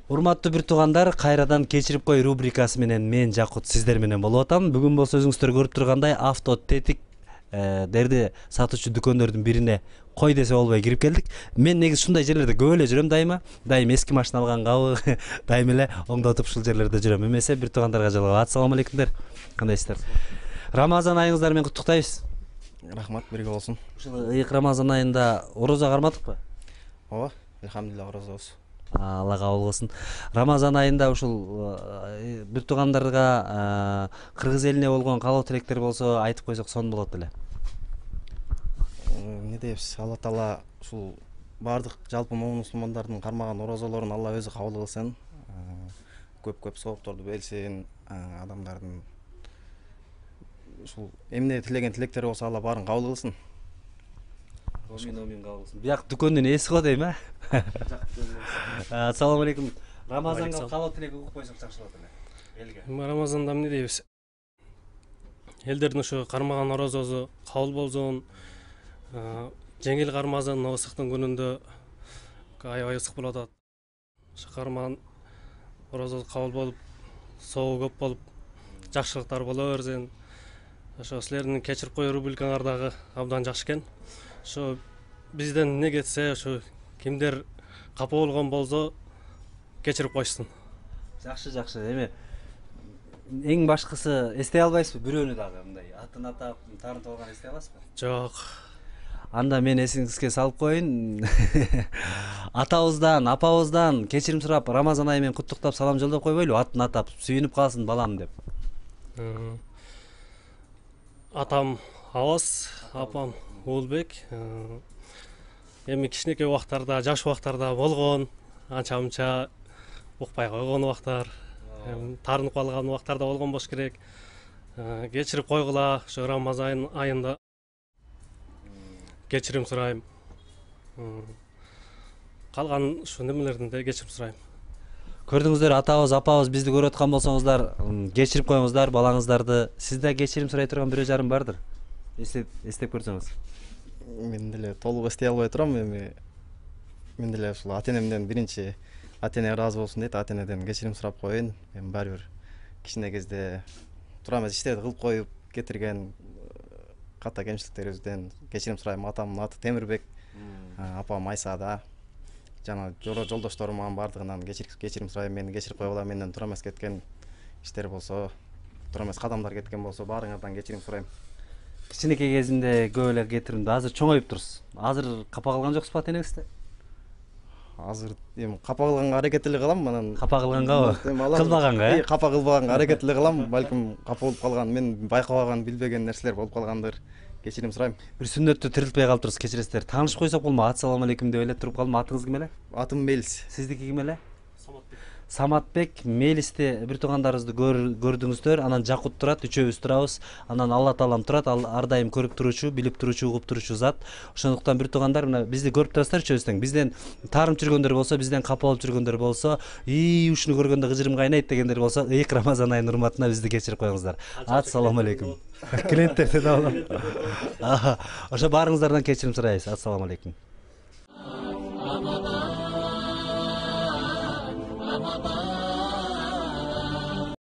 Урматтуу бир туугандар, кайрадан кечирип кой рубрикасы менен мен Жакут сиздер менен болуп атам. Бүгүн болсо өзүңүздөр көрүп тургандай авто тетик дерди сатуучу дүкөндөрдүн бирине кой десе болбой кирип келдик. Мен негизи ушундай жерлерде көп эле жүрөм дайыма. Дайым эски машина алгангабы, дайым эле оңдотуп ушул жерлерде жүрөм. Эмесе бир туугандарга жолугуп. Ассаламу алейкумдер. Кандайсыздар? Рамазан айыңыздар менен куттуктайбыз. Рахмат, бирге болсун. Ушул ыйык Рамазан айында орозо кармадыкпы? Ооба, элхамдулилlah орозобуз. Алла кабыл кылсын. Рамазан айында ушул бир туугандарга кыргыз элине болгон каалоо тилектер болсо айтып койсок сонун болот эле. Не дейбиз? Алла Таала ушул бардык жалпы мусулмандардын кармаган орозолорун Алла өзү кабыл кылсын. Көп соопторду берсин, адамдардын ушул эмне тилеген тилектери болсо Алла баарын кабыл кылсын. Амин кабыл кылсын. Бияк дүкөндүн ээси го дейм, Ассаламу алейкум. Рамазанга каалоо тилек угуп койсок жакшы болот эле. Элге. Рамазанда эмне дейбиз? Элдердин ушу кармаган орозосу кабыл болсун. Жеңил кармазан ысыктын күнүндө аябай ысык болуп атат. Ушу кармаган орозосу кабыл болуп, соогу көп болуп, жакшылыктар боло берсин. Ошо силердин кечирип кой рубрикаңар дагы абдан жакшы экен. Ошо бизден эмне кетсе, ошо кимдер капа болгон болсо кечирип койсун. Жакшы. Эми эң башкысы эстей албайсызбы бирөөнү дагы мындай атын атап, таанытып алган эстей аласызбы? Жок. Анда мен эсиңизге салып коеюн. Атабыздан, апабыздан кечирим сурап, Рамазан айы менен куттуктап салам жолдоп койбойлу, атын атап, сүйүнүп калсын балам деп. Атам Аваз, апам Уулбек. Эми кичинекей убактарда, жаш убактарда болгон, анча-мынча укпай койгон убактар, таарынып калган убактарда болгон болуш керек. Кечирип койгула, ошо Рамазан айында кечирим сурайм. Калган ушу немелерден да кечирим сурайм. Көрдүңүздөр, атабыз, апабыз бизди көрүп аткан болсоңуздар, кечирип коюңуздар балаңыздарды. Сизде кечирим сурай турган бирөө жарым бардыр. Эстеп көрсөңүз. Мен деле толук эстей албай турам, эми мен деле ушул ата-энемден биринчи ата-эне ыраазы болсун дейт, ата-энеден кечирим сурап коеюн. Эми баары бир кичине кезде турам эмес иштерди кылып коюп кетирген ката кемчиликтерибизден кечирим сурайм. Атамдын аты Темирбек, апам Айсада. Жана жолдошторуман бардыгынан кечирим сурайм. Мени кечирип койгула, менден тура эмес кеткен иштер болсо, тура эмес кадамдар кеткен болсо баарыңардан кечирим сурайм. Кичинекей кезинде көп эле кетиримди. Азыр чоңоюп турсуз. Азыр капа кылган жоксузбу ата-энеңизди? Азыр эми капа кылганга аракет эле кылам, анан Капа кылгангабы? Кылбаганга, Капа кылбаганга аракет эле кылам. Балким капа болуп калган, мен байкабаган, билбеген нерселер болуп калгандыр. Кечирим сурайм. Бир сүннөттү тирилтпей калыптырсыз, кечиресиздер. Таанышып койсок болмок. Ассаламу алейкум деп эле туруп калдым. Атыңыз ким эле? Атым Мелис. Сиздики ким эле? Саматбек. Мелисти бир туугандарыбызды көрдүңүздөр. Анан Жакут турат, үчөөбүз турабыз. Анан Алла Таалам турат. Ал ар дайым көрүп туручу, билип туручу, угуп туручу зат. Ошондуктан бир туугандар мына бизди көрүп турасыздар үчөөбүздөн. Бизден таарынып жүргөндөр болсо, бизден капа болуп жүргөндөр болсо, ушуну көргөндө кыжырым кайнайт дегендер болсо, ыйык Рамазан айынын урматына бизди кечирип коюңуздар. Ассаламу алейкум. Клиенттерден алам. Ошо баарыңыздардан кечирим сурайбыз. Ассаламу алейкум.